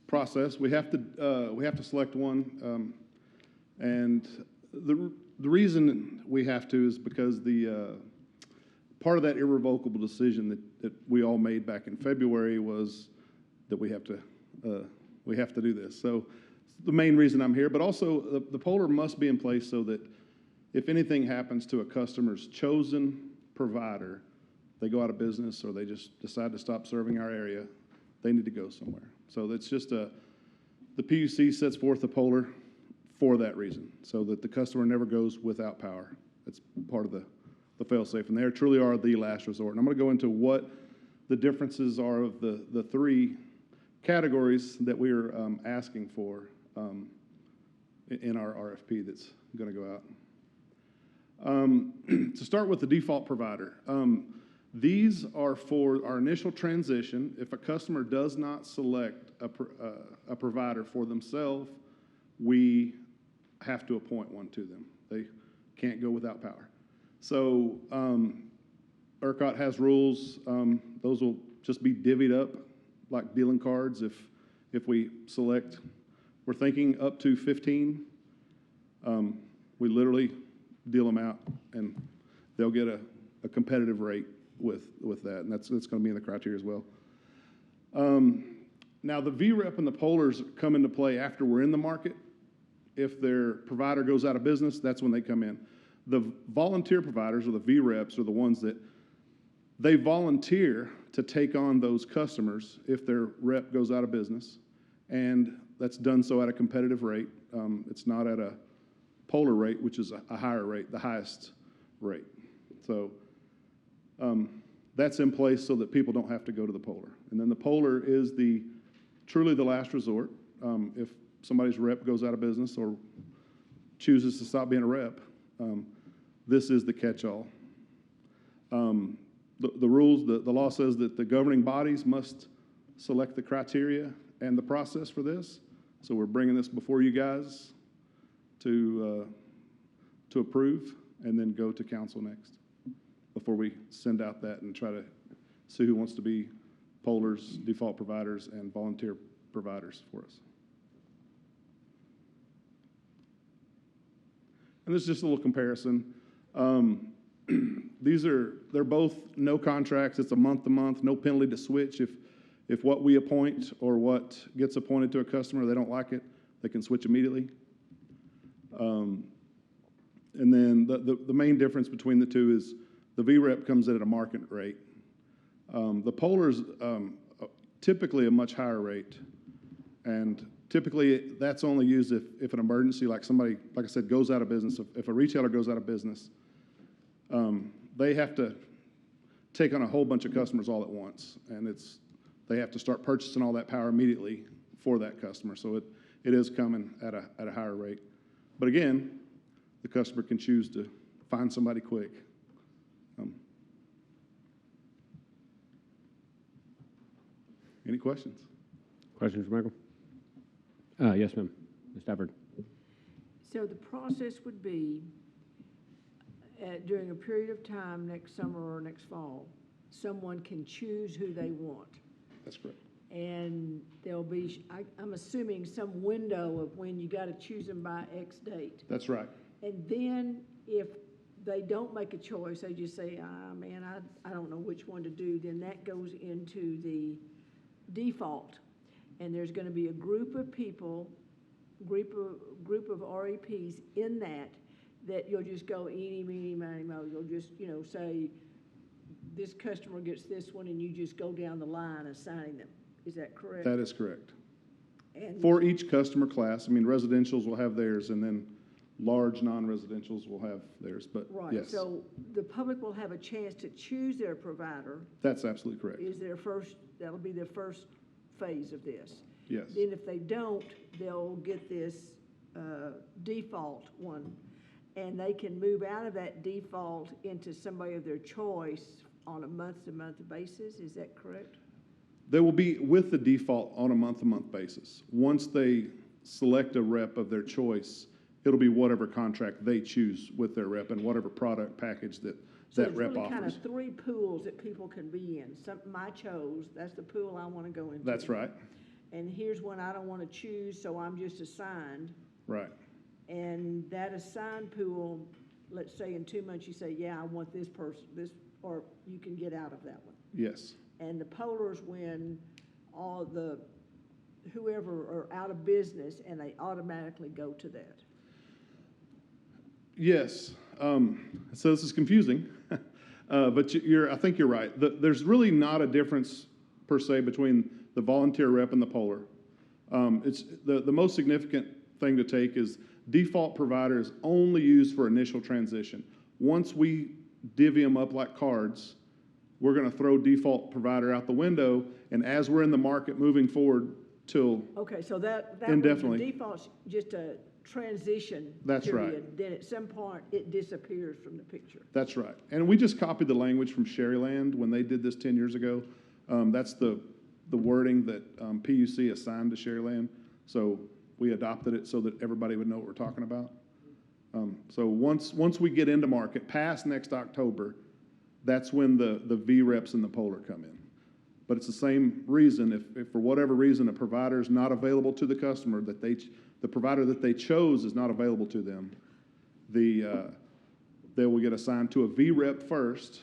process. We have to select one, and the reason we have to is because the part of that irrevocable decision that we all made back in February was that we have to do this. So, it's the main reason I'm here. But also, the polar must be in place so that if anything happens to a customer's chosen provider, they go out of business or they just decide to stop serving our area, they need to go somewhere. So that's just the PUC sets forth a polar for that reason, so that the customer never goes without power. That's part of the fail-safe, and they truly are the last resort. And I'm going to go into what the differences are of the three categories that we are asking for in our RFP that's going to go out. To start with the default provider, these are for our initial transition. If a customer does not select a provider for themselves, we have to appoint one to them. They can't go without power. So ERCOT has rules. Those will just be divvied up like dealing cards if we select. We're thinking up to 15. We literally deal them out, and they'll get a competitive rate with that, and that's going to be in the criteria as well. Now, the VREP and the polars come into play after we're in the market. If their provider goes out of business, that's when they come in. The volunteer providers, or the VREPs, are the ones that They volunteer to take on those customers if their rep goes out of business, and that's done so at a competitive rate. It's not at a Polar rate, which is a higher rate, the highest rate. So that's in place so that people don't have to go to the Polar. And then the Polar is truly the last resort. If somebody's rep goes out of business or chooses to stop being a rep, this is the catch-all. The rules, the law says that the governing bodies must select the criteria and the process for this. So we're bringing this before you guys to approve and then go to council next before we send out that and try to see who wants to be Polar's default providers and volunteer providers for us. And this is just a little comparison. They're both no contracts. It's a month-to-month, no penalty to switch. If what we appoint or what gets appointed to a customer, they don't like it, they can switch immediately. And then the main difference between the two is the VREP comes in at a market rate. The Polar's typically a much higher rate, and typically that's only used if an emergency, like somebody, like I said, goes out of business. If a retailer goes out of business, they have to take on a whole bunch of customers all at once, and they have to start purchasing all that power immediately for that customer. So it is coming at a higher rate. But again, the customer can choose to find somebody quick. Any questions? Questions for Michael? Yes, ma'am. Ms. Stafford. So the process would be, during a period of time next summer or next fall, someone can choose who they want. That's correct. And there'll be, I'm assuming, some window of when you got to choose them by X date. That's right. And then if they don't make a choice, they just say, man, I don't know which one to do, then that goes into the default. And there's going to be a group of people, group of REPs in that you'll just go eeny, meeny, miny, mo. You'll just, say this customer gets this one, and you just go down the line assigning them. Is that correct? That is correct. And For each customer class, residentials will have theirs, and then large non-residentials will have theirs, but right. yes. So the public will have a chance to choose their provider. That's absolutely correct. That'll be their first phase of this. Yes. Then if they don't, they'll get this default one, and they can move out of that default into somebody of their choice on a month-to-month basis. Is that correct? They will be with the default on a month-to-month basis. Once they select a rep of their choice, it'll be whatever contract they choose with their rep and whatever product package that rep really offers. kind of three pools that people can be in. Something I chose, that's the pool I want to go into. That's right. And here's one I don't want to choose, so I'm just assigned. Right. And that assigned pool, let's say in 2 months you say, yeah, I want this person, or you can get out of that one. Yes. And the Polars when whoever are out of business and they automatically go to that. Yes. So this is confusing, but I think you're right. There's really not a difference per se between the volunteer rep and the Polar. It's the most significant thing to take is default provider is only used for initial transition. Once we divvy them up like cards, we're going to throw default provider out the window, and as we're in the market moving forward till Okay, so that indefinitely. The default's just a transition That's period. right. Then at some point it disappears from the picture. That's right. And we just copied the language from Sherryland when they did this 10 years ago. That's the wording that PUC assigned to Sherryland. So we adopted it so that everybody would know what we're talking about. So once we get into market, past next October, that's when the VREPs and the Polar come in. But it's the same reason. If for whatever reason a provider is not available to the customer, that the provider that they chose is not available to them, they will get assigned to a VREP first,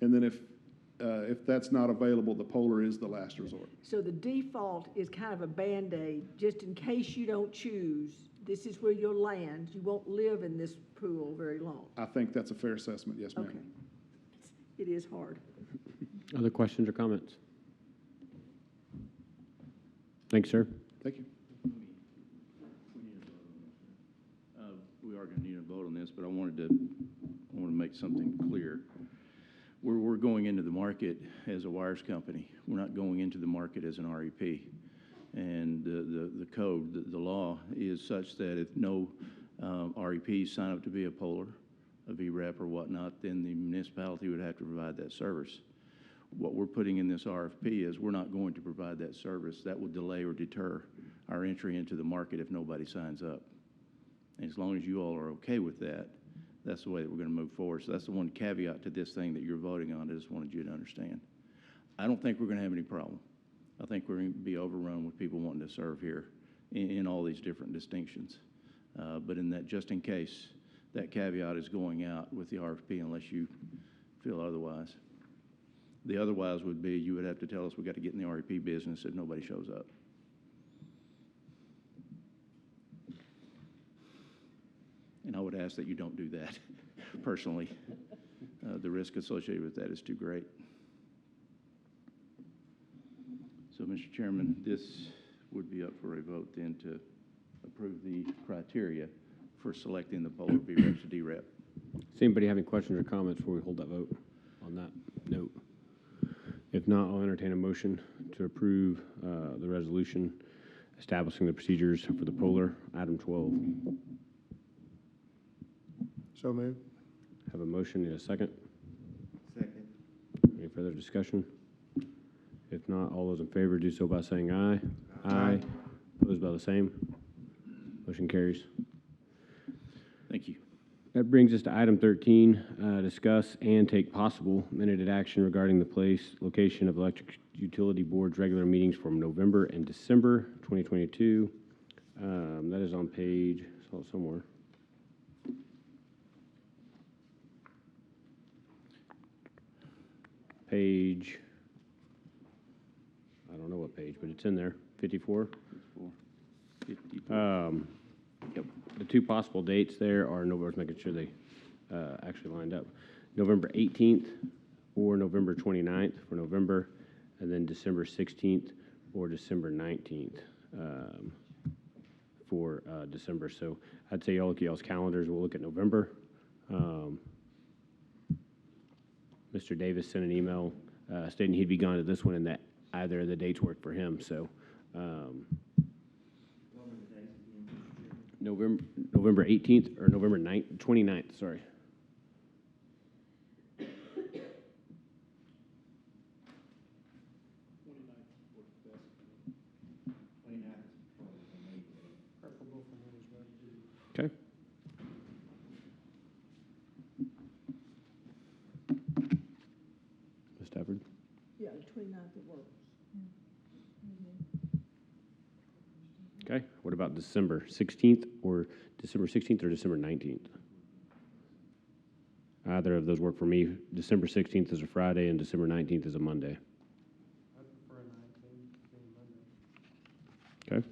and then if that's not available, the Polar is the last resort. So the default is kind of a Band-Aid, just in case you don't choose. This is where you'll land. You won't live in this pool very long. I think that's a fair assessment. Yes, ma'am. Okay. It is hard. Other questions or comments? Thanks, sir. Thank you. We are going to need a vote on this, but I want to make something clear. We're going into the market as a wires company. We're not going into the market as an REP. And the code, the law is such that if no REPs sign up to be a poller, a VREP or whatnot, then the municipality would have to provide that service. What we're putting in this RFP is we're not going to provide that service. That will delay or deter our entry into the market if nobody signs up. And as long as you all are okay with that, that's the way that we're going to move forward. So that's the one caveat to this thing that you're voting on. I just wanted you to understand. I don't think we're going to have any problem. I think we're going to be overrun with people wanting to serve here in all these different distinctions. But in that, just in case, that caveat is going out with the RFP unless you feel otherwise. The otherwise would be you would have to tell us we got to get in the REP business if nobody shows up. And I would ask that you don't do that, personally. The risk associated with that is too great. So, Mr. Chairman, this would be up for a vote then to approve the criteria for selecting the poller VREP to DREP. Does anybody have any questions or comments before we hold that vote on that note? If not, I'll entertain a motion to approve the resolution establishing the procedures for the poller, item 12. So moved. Have a motion, need a second? Second. Any further discussion? If not, all those in favor do so by saying aye. Aye. Opposed by the same? Motion carries. Thank you. That brings us to item 13, discuss and take possible minute action regarding the location of Electric Utility Board's regular meetings from November and December 2022. That is on page, I saw it somewhere. Page, I don't know what page, but it's in there, 54. 54. Yep. The two possible dates there are, I was making sure they actually lined up, November 18th or November 29th for November, and then December 16th or December 19th for December. So I'd say y'all look at y'all's calendars. We'll look at November. Mr. Davis sent an email stating he'd be gone to this one and that either of the dates worked for him. So November 18th or November 29th, sorry. Okay. Ms. Stafford? Yeah, the 29th it works. Okay. What about December 16th or December 16th or December 19th? Either of those work for me. December 16th is a Friday and December 19th is a Monday. I prefer 19, being Monday. Okay.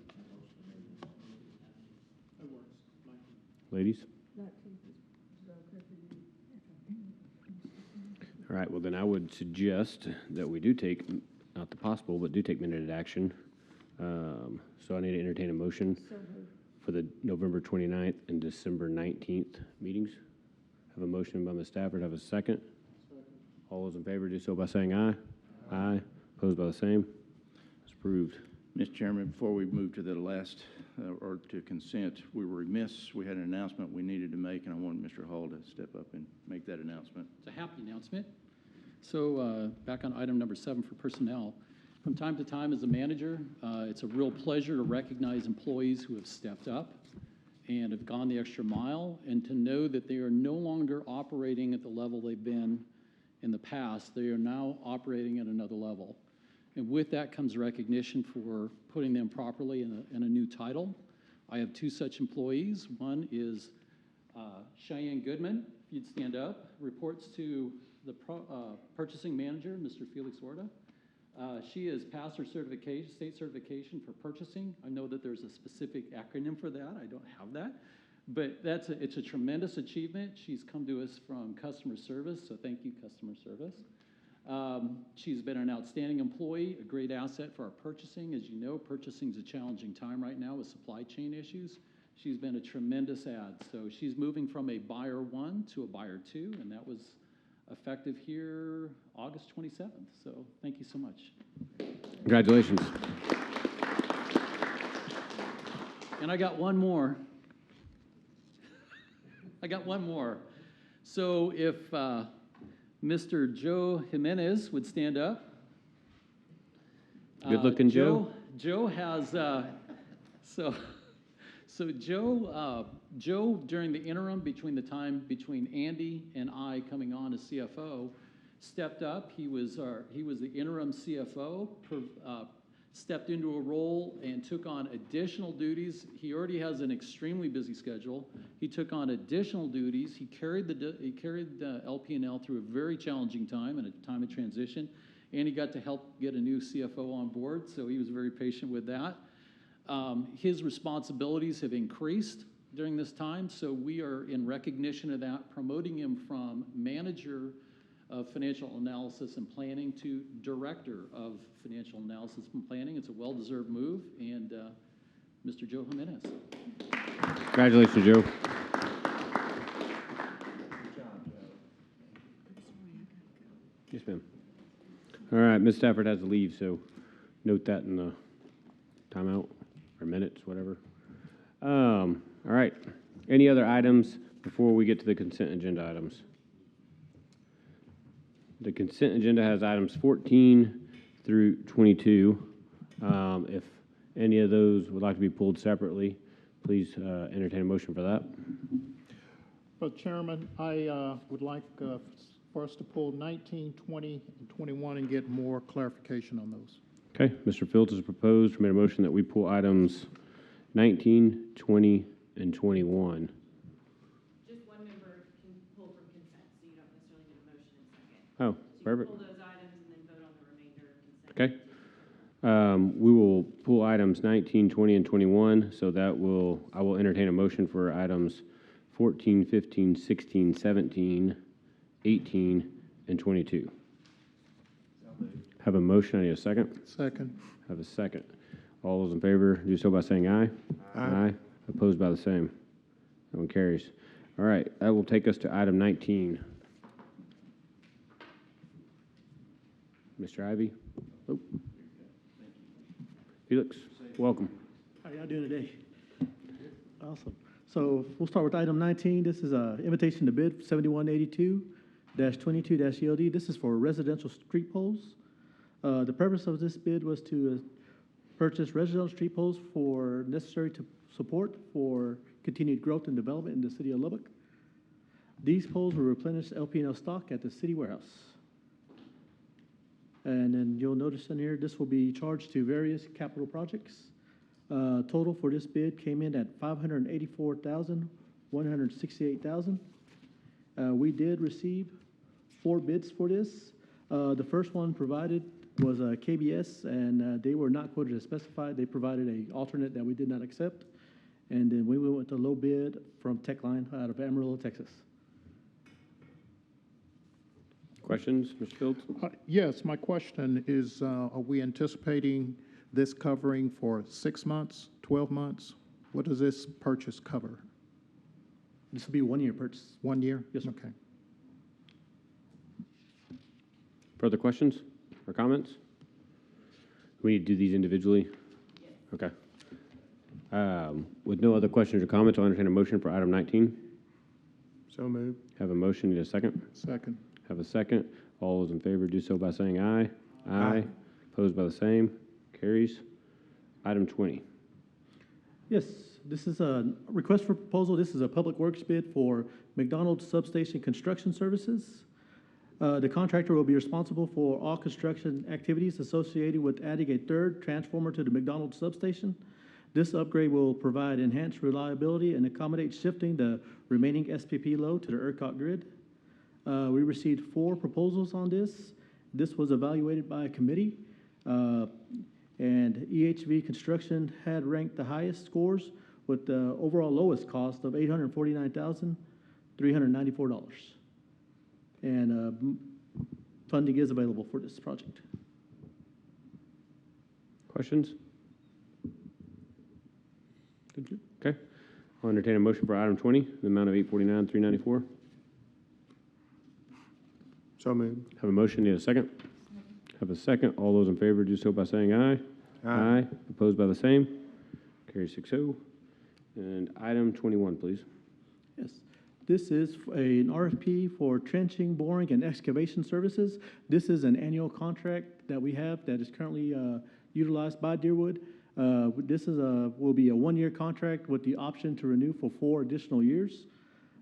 That works. Ladies? 19th is okay for you. All right. Well, then I would suggest that we do take, not the possible, but do take minute action. So I need to entertain a motion So moved. for the November 29th and December 19th meetings. Have a motion by Ms. Stafford. Have a second. All those in favor do so by saying aye. Aye. Opposed by the same. It's approved. Mr. Chairman, before we move to the last, or to consent, we were remiss. We had an announcement we needed to make, and I wanted Mr. Hall to step up and make that announcement. It's a happy announcement. So back on item number 7 for personnel. From time to time as a manager, it's a real pleasure to recognize employees who have stepped up and have gone the extra mile, and to know that they are no longer operating at the level they've been in the past. They are now operating at another level. And with that comes recognition for putting them properly in a new title. I have 2 such employees. One is Cheyenne Goodman, if you'd stand up, reports to the purchasing manager, Mr. Felix Orta. She has passed her certification, state certification for purchasing. I know that there's a specific acronym for that. I don't have that. But it's a tremendous achievement. She's come to us from customer service, so thank you, customer service. She's been an outstanding employee, a great asset for our purchasing. As you know, purchasing is a challenging time right now with supply chain issues. She's been a tremendous add. So she's moving from a buyer 1 to a buyer 2, and that was effective here August 27th. So thank you so much. Congratulations. And I got one more. So if Mr. Joe Jimenez would stand up. Good-looking Joe. Joe has, so Joe, during the interim between Andy and I coming on as CFO, stepped up. He was the interim CFO, stepped into a role and took on additional duties. He already has an extremely busy schedule. He took on additional duties. He carried the LP&L through a very challenging time and a time of transition, and he got to help get a new CFO on board, so he was very patient with that. His responsibilities have increased during this time, so we are, in recognition of that, promoting him from manager of financial analysis and planning to director of financial analysis and planning. It's a well-deserved move, and Mr. Joe Jimenez. Congratulations, Joe. Yes, ma'am. All right, Ms. Stafford has to leave, so note that in the timeout or minutes, whatever. All right. Any other items before we get to the consent agenda items? The consent agenda has items 14 through 22. If any of those would like to be pulled separately, please entertain a motion for that. Well, Chairman, I would like for us to pull 19, 20, and 21 and get more clarification on those. Okay, Mr. Fields has proposed, made a motion that we pull items 19, 20, and 21. Just one member can pull from consent, so you don't necessarily need a motion in a second. Oh, So you perfect. can pull those items and then vote on the remainder of consent. Okay. We will pull items 19, 20, and 21, so I will entertain a motion for items 14, 15, 16, 17, 18, and 22. Have a motion, I need a second. Second. Have a second. All those in favor, do so by saying aye. Aye. Opposed by the same. No one carries. All right, that will take us to item 19. Mr. Ivy? Oh. Felix, welcome. How y'all doing today? Awesome. So we'll start with item 19. This is an invitation to bid 7182-22-ELD. This is for residential street poles. The purpose of this bid was to purchase residential street poles necessary to support for continued growth and development in the city of Lubbock. These poles will replenish LP&L stock at the city warehouse. And then you'll notice in here, this will be charged to various capital projects. Total for this bid came in at $584,168. We did receive 4 bids for this. The first one provided was KBS, and they were not quoted as specified. They provided an alternate that we did not accept. And then we went with the low bid from Techline out of Amarillo, Texas. Questions, Mr. Fields? Yes, my question is, are we anticipating this covering for 6 months, 12 months? What does this purchase cover? This will be a 1-year purchase. 1 year? Yes, sir. Okay. Further questions or comments? We need to do these individually? Yes. Okay. With no other questions or comments, I'll entertain a motion for item 19. So moved. Have a motion, need a second? Second. Have a second. All those in favor do so by saying aye. Aye. Opposed by the same. Carries. Item 20. Yes, this is a request for proposal. This is a public works bid for McDonald's substation construction services. The contractor will be responsible for all construction activities associated with adding a 3rd transformer to the McDonald's substation. This upgrade will provide enhanced reliability and accommodate shifting the remaining SPP load to the ERCOT grid. We received 4 proposals on this. This was evaluated by a committee, and EHV Construction had ranked the highest scores with the overall lowest cost of $849,394. And funding is available for this project. Questions? Thank you. Okay. I'll entertain a motion for item 20, the amount of $849,394. So moved. Have a motion, need a second? Have a second. All those in favor do so by saying aye. Aye. Opposed by the same? Carry 6-0. And item 21, please. Yes. This is an RFP for trenching, boring, and excavation services. This is an annual contract that we have that is currently utilized by Deerwood. This is will be a one-year contract with the option to renew for 4 additional years.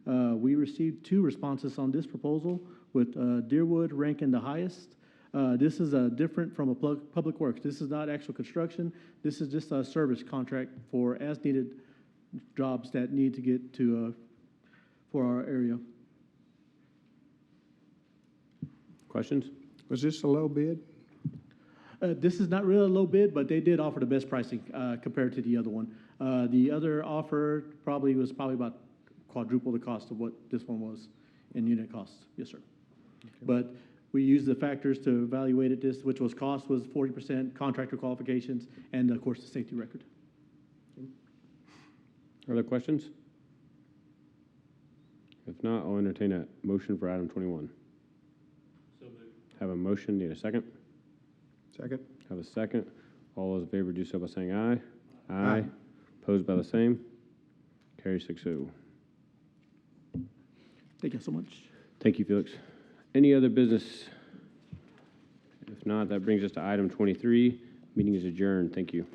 We received 2 responses on this proposal, with Deerwood ranking the highest. This is different from a public works. This is not actual construction. This is just a service contract for as-needed jobs that need to get to for our area. Questions? Was this a low bid? This is not really a low bid, but they did offer the best pricing compared to the other one. The other offer was probably about quadruple the cost of what this one was in unit costs. Yes, sir. Okay. But we used the factors to evaluate it, which was cost was 40%, contractor qualifications, and of course the safety record. Other questions? If not, I'll entertain a motion for item 21. So moved. Have a motion, need a second? Second. Have a second. All those in favor do so by saying aye. Aye. Opposed by the same? Carry 6-0. Thank you so much. Thank you, Felix. Any other business? If not, that brings us to item 23. Meeting is adjourned. Thank you.